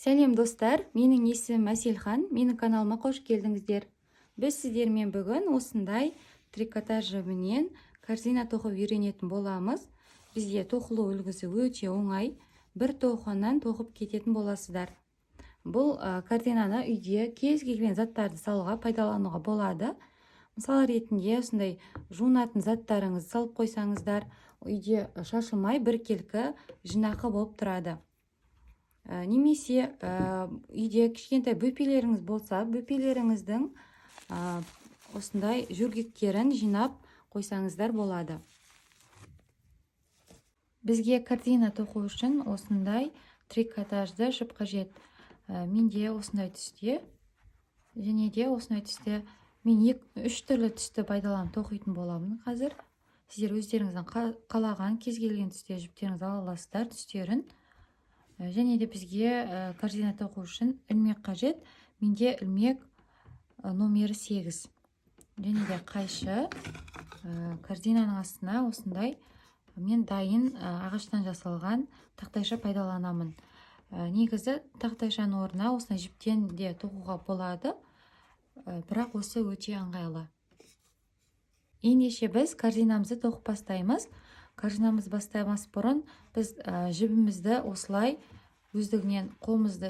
Сәлем достар, менің есімім Әселхан, менің каналыма қош келдіңіздер. Біз сіздермен бүгін осындай трикотаж жібінен корзина тоқып үйренетін боламыз. Бізде тоқылу үлгісі өте оңай, бір тоқығаннан тоқып кететін боласыздар. Бұл корзинаны үйде кез келген заттарды салуға пайдалануға болады. Мысал ретінде осындай жуынатын заттарыңызды салып қойсаңыздар, үйде шашылмай біркелкі жинақы болып тұрады. Немесе үйде кішкентай бөпелеріңіз болса, бөпелеріңіздің осындай жүргектерін жинап қойсаңыздар болады. Бізге корзина тоқу үшін осындай трикотажды жіп қажет. Менде осындай түсте, және де осындай түсте мен 3 түрлі түсті пайдаланып тоқитын боламын қазір. Сіздер өздеріңіздің қалаған кез келген түсте жіптеріңізді ала аласыздар, түстерін. Және де бізге корзина тоқу үшін ілмек қажет. Менде ілмек номері 8. Және де қайшы. Корзинаның астына осындай мен дайын ағаштан жасалған тақтайша пайдаланамын. Негізі тақтайшаның орнына осындай жіптен де тоқуға болады, бірақ осы өте ыңғайлы. Ендеше біз корзинамызды тоқып бастаймыз. Корзинамызды бастаймас бұрын біз жібімізді осылай өздігінен қолымызды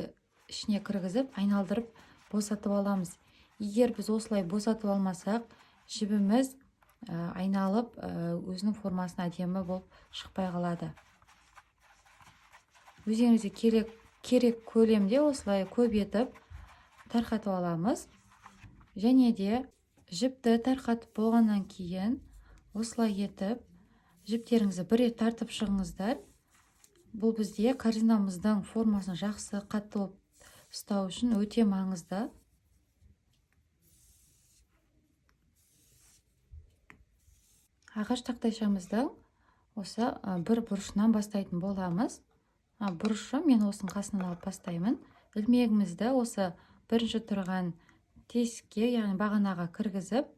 ішіне кіргізіп, айналдырып босатып аламыз. Егер біз осылай босатып алмасақ, жібіміз айналып өзінің формасына әдемі болып шықпай қалады. Өзіңізге керек көлемде осылай көп етіп тарқатып аламыз. Және де жіпті тарқатып болғаннан кейін осылай етіп жіптеріңізді бір рет тартып шығыңыздар. Бұл бізде корзинамыздың формасын жақсы қатты болып ұстау үшін өте маңызды. Ағаш тақтайшамызды осы бір бұрышынан бастайтын боламыз. Бұрышы мен осының қасынан алып бастаймын. Ілмегімізді осы бірінші тұрған тесікке, яғни бағанаға кіргізіп,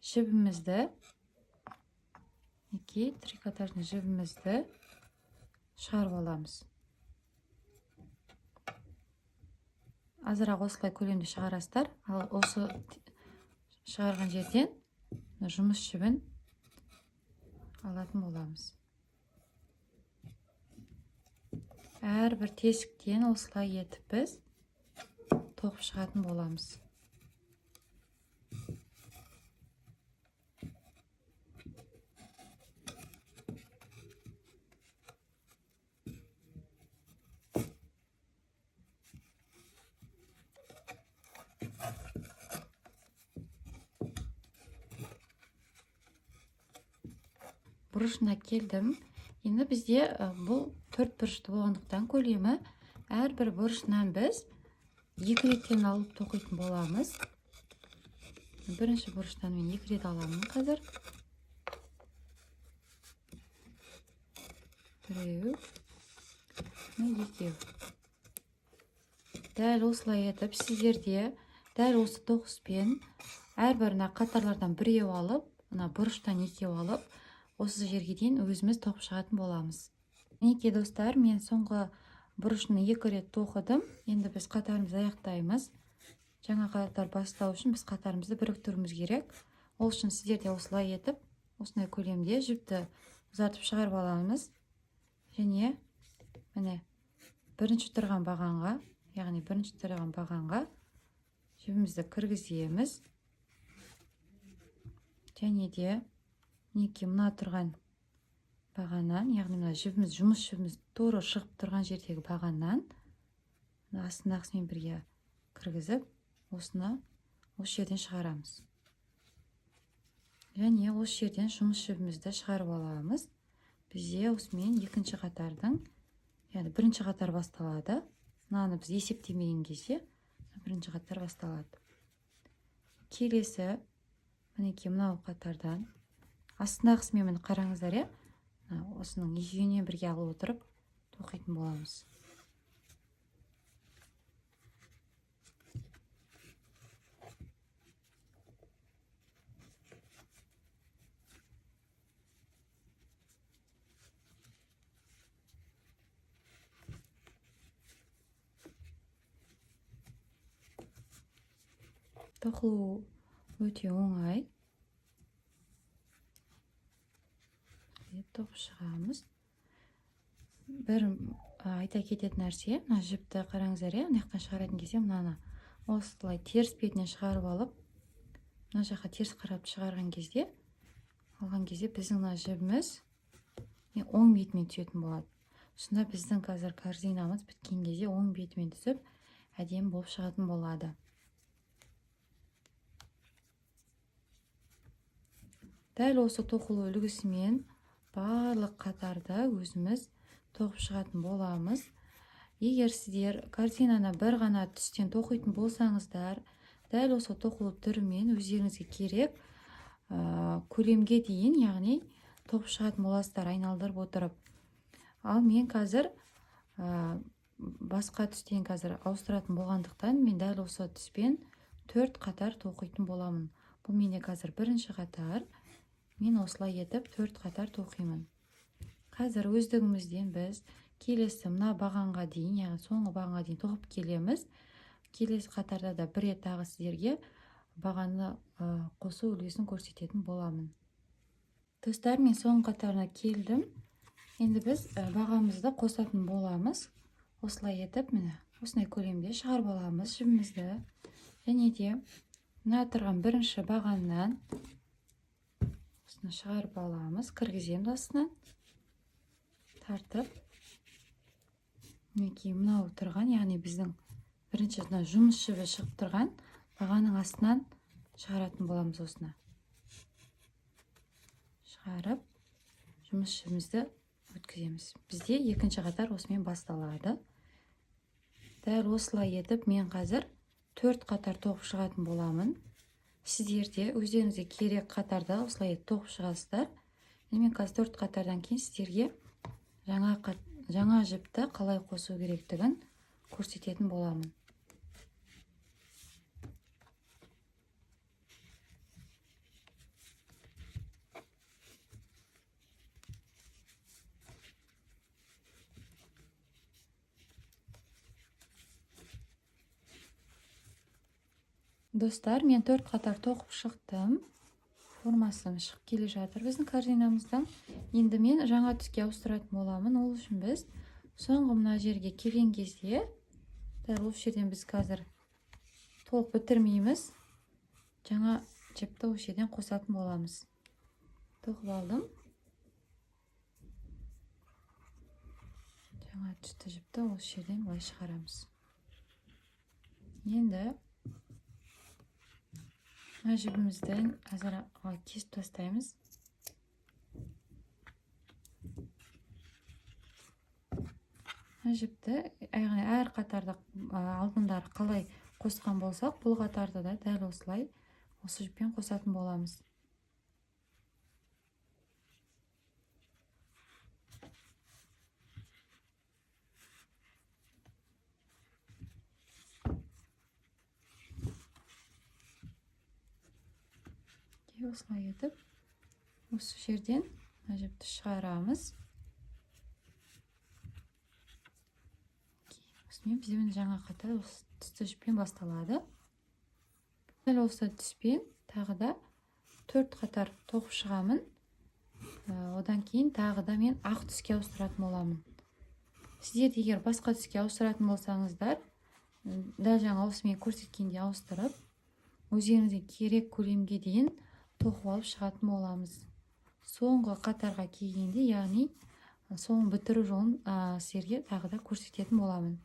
жібімізді, трикотажный жібімізді шығарып аламыз. Азырақ осылай көлемде шығарасыздар. Ал осы шығарған жерден жұмыс жібін алатын боламыз. Әрбір тесіктен осылай етіп біз тоқып шығатын боламыз. Бұрышына келдім. Енді бізде бұл 4 бұрышты болғандықтан көлемі әрбір бұрышынан біз 2 реттен алып тоқитын боламыз. Бірінші бұрыштан мен 2 рет аламын қазір. Біреу, екеу. Дәл осылай етіп, сіздерде дәл осы тоқыспен әрбіріне қатарлардан біреу алып, бұрыштан 2 алып, осы жерге дейін өзіміз тоқып шығатын боламыз. Мінекей достар, мен соңғы бұрышын 2 рет тоқыдым. Енді біз қатарымызды аяқтаймыз. Жаңа қатар бастау үшін біз қатарымызды біріктіруіміз керек. Ол үшін сіздер де осылай етіп, осындай көлемде жіпті ұзартып шығарып аламыз. Және міне бірінші тұрған бағанға, яғни бірінші тұрған бағанға жібімізді кіргіземіз. Және де мінекей мына тұрған бағаннан, яғни мына жібіміз, жұмыс жібіміз тура шығып тұрған жердегі бағаннан астындағысымен бірге кіргізіп, осыны осы жерден шығарамыз. Және осы жерден жұмыс жібімізді шығарып аламыз. Бізде осымен екінші қатардың, яғни бірінші қатар басталады. Мынаны біз есептемеген кезде бірінші қатар басталады. Келесі мінекей мынау қатардан астындағысымен міне қараңыздар, осының екеуінен бірге алып отырып тоқитын боламыз. тоқылу өте оңай. Тоқып шығамыз. Бір айта кететін нәрсе, мына жіпті қараңыздар, мына жақтан шығаратын кезде мынаны осылай теріс бетіне шығарып алып, мына жаққа теріс қарап шығарған кезде, алған кезде біздің мына жібіміз оң бетімен түсетін болады. Сонда біздің қазір корзинамыз біткен кезде оң бетімен түсіп, әдемі болып шығатын болады. Дәл осы тоқылу үлгісімен барлық қатарды өзіміз тоқып шығатын боламыз. Егер сіздер корзинаны бір ғана түстен тоқитын болсаңыздар, дәл осы тоқылу түрімен өздеріңізге керек көлемге дейін, яғни тоқып шығатын боласыздар айналдырып отырып. Ал мен қазір басқа түстен қазір ауыстыратын болғандықтан, мен дәл осы түспен 4 қатар тоқитын боламын. Бұл менде қазір бірінші қатар. Мен осылай етіп 4 қатар тоқимын. Қазір өздігімізден біз келесі мына бағанға дейін, яғни соңғы бағанға дейін тоқып келеміз. Келесі қатарда да бір рет тағы сіздерге бағаны қосу үлгісін көрсететін боламын. Достар, мен соңғы қатарына келдім. Енді біз бағамызды қосатын боламыз. Осылай етіп, міне осындай көлемде шығарып аламыз жібімізді. Және де мына тұрған бірінші бағаннан осыны шығарып аламыз, кіргіземіз астынан тартып. Мінекей мынау тұрған, яғни біздің бірінші жұмыс жібі шығып тұрған бағаның астынан шығаратын боламыз осыны. Шығарып, жұмыс жібімізді өткіземіз. Бізде екінші қатар осымен басталады. Дәл осылай етіп, мен қазір 4 қатар тоқып шығатын боламын. Сіздер де өздеріңізге керек қатарда осылай тоқып шығасыздар. Мен қазір 4 қатардан кейін сіздерге жаңа жіпті қалай қосу керектігін көрсететін боламын. Достар, мен 4 қатар тоқып шықтым. Формасы шығып келе жатыр біздің корзинамыздан. Енді мен жаңа түске ауыстыратын боламын. Ол үшін біз соңғы мына жерге келген кезде, дәл осы жерден біз қазір толық бітірмейміз. Жаңа жіпті осы жерден қосатын боламыз. Тоқып алдым. Жаңа түсті жіпті осы жерден былай шығарамыз. Енді мына жібімізден азыр кесіп тастаймыз. Мына жіпті әр қатарда алдындары қалай қосқан болсақ, бұл қатарды да дәл осылай осы жіппен қосатын боламыз. Осылай етіп, осы жерден жіпті шығарамыз. Осымен біздің жаңа қатар осы түсті жіппен басталады. Дәл осы түспен тағы да 4 қатар тоқып шығамын. Одан кейін тағы да мен ақ түске ауыстыратын боламын. Сіздер егер басқа түске ауыстыратын болсаңыздар, дәл жаңа осымен көрсеткенде ауыстырып, өздеріңізге керек көлемге дейін тоқып алып шығатын боламыз. Соңғы қатарға келгенде, яғни соңғы бітіру жолын сіздерге тағы да көрсететін боламын.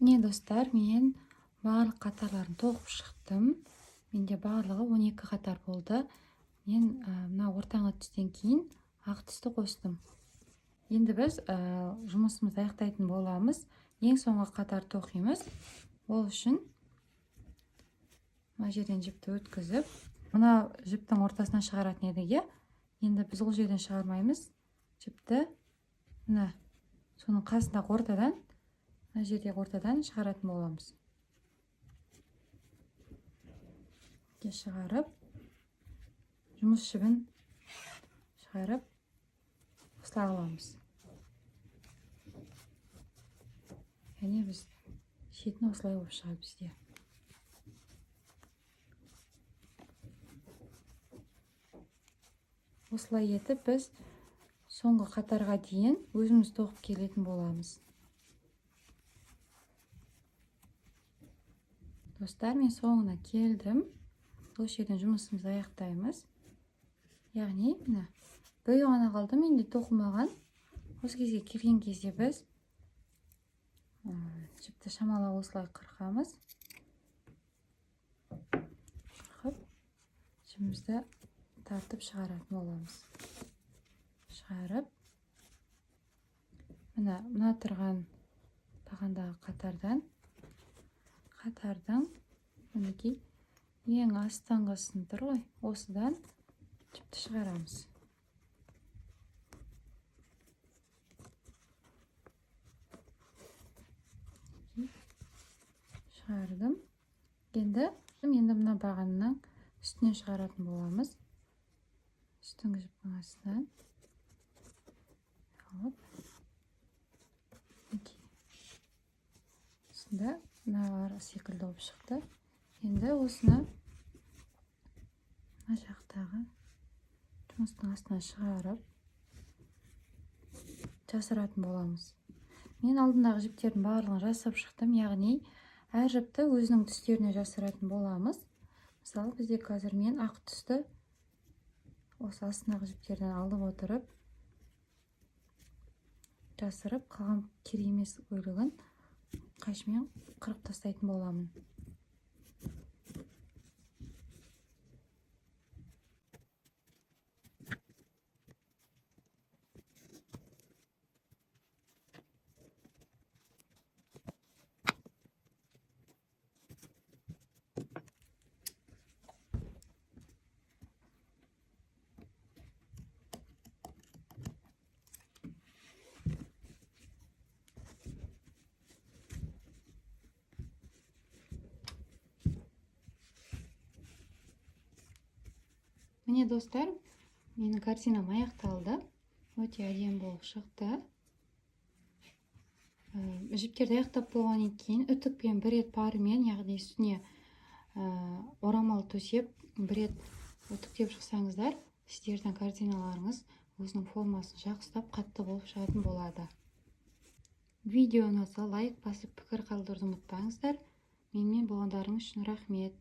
Міне достар, мен барлық қатарларын тоқып шықтым. Менде барлығы 12 қатар болды. Мен мына ортаңғы түстен кейін ақ түсті қостым. Енді біз жұмысымызды аяқтайтын боламыз. Ең соңғы қатар тоқимыз. Ол үшін мына жерден жіпті өткізіп, мына жіптің ортасынан шығаратын едіге. Енді біз ол жерден шығармаймыз. Жіпті мына соның қасындағы ортадан, мына жердегі ортадан шығаратын боламыз. Шығарып, жұмыс жібін шығарып осылай аламыз. Яғни біз шетін осылай болып шығады бізде. Осылай етіп біз соңғы қатарға дейін өзіміз тоқып келетін боламыз. Достар, мен соңына келдім. Осы жерден жұмысымызды аяқтаймыз. Яғни, міне, біреу ғана қалды, менде тоқылмаған. Осы кезге келген кезде біз жіпті шамалап осылай қырқамыз. Қырқып, жіпімізді тартып шығаратын боламыз. Шығарып, мына тұрған бағандағы қатардың мінекей ең астыңғысын тұр ғой, осыдан жіпті шығарамыз. Шығардым. Енді мына бағанның үстінен шығаратын боламыз. Үстіңгі жіптің астынан алып, осында мыналар секілді болып шықты. Енді осыны мына жақтағы жұмыстың астынан шығарып жасыратын боламыз. Мен алдындағы жіптердің барлығын жасап шықтым, яғни әр жіпті өзінің түстеріне жасыратын боламыз. Мысалы, бізде қазір мен ақ түсті осы астындағы жіптерден алып отырып, жасырып, қалған керек емес бөлігін қайшымен қырып тастайтын боламын. Міне достар, менің картинам аяқталды. Өте әдемі болып шықты. Жіптерді аяқтап болғаннан кейін үтікпен бір рет парымен, яғни үстіне орамал төсеп, бір рет үтіктеп шықсаңыздар, сіздердің картиналарыңыз өзінің формасын жақсылап қатты болып шығатын болады. Видео ұнаса лайк басып пікір қалдыруды ұмытпаңыздар. Менімен болғандарыңыз үшін рахмет.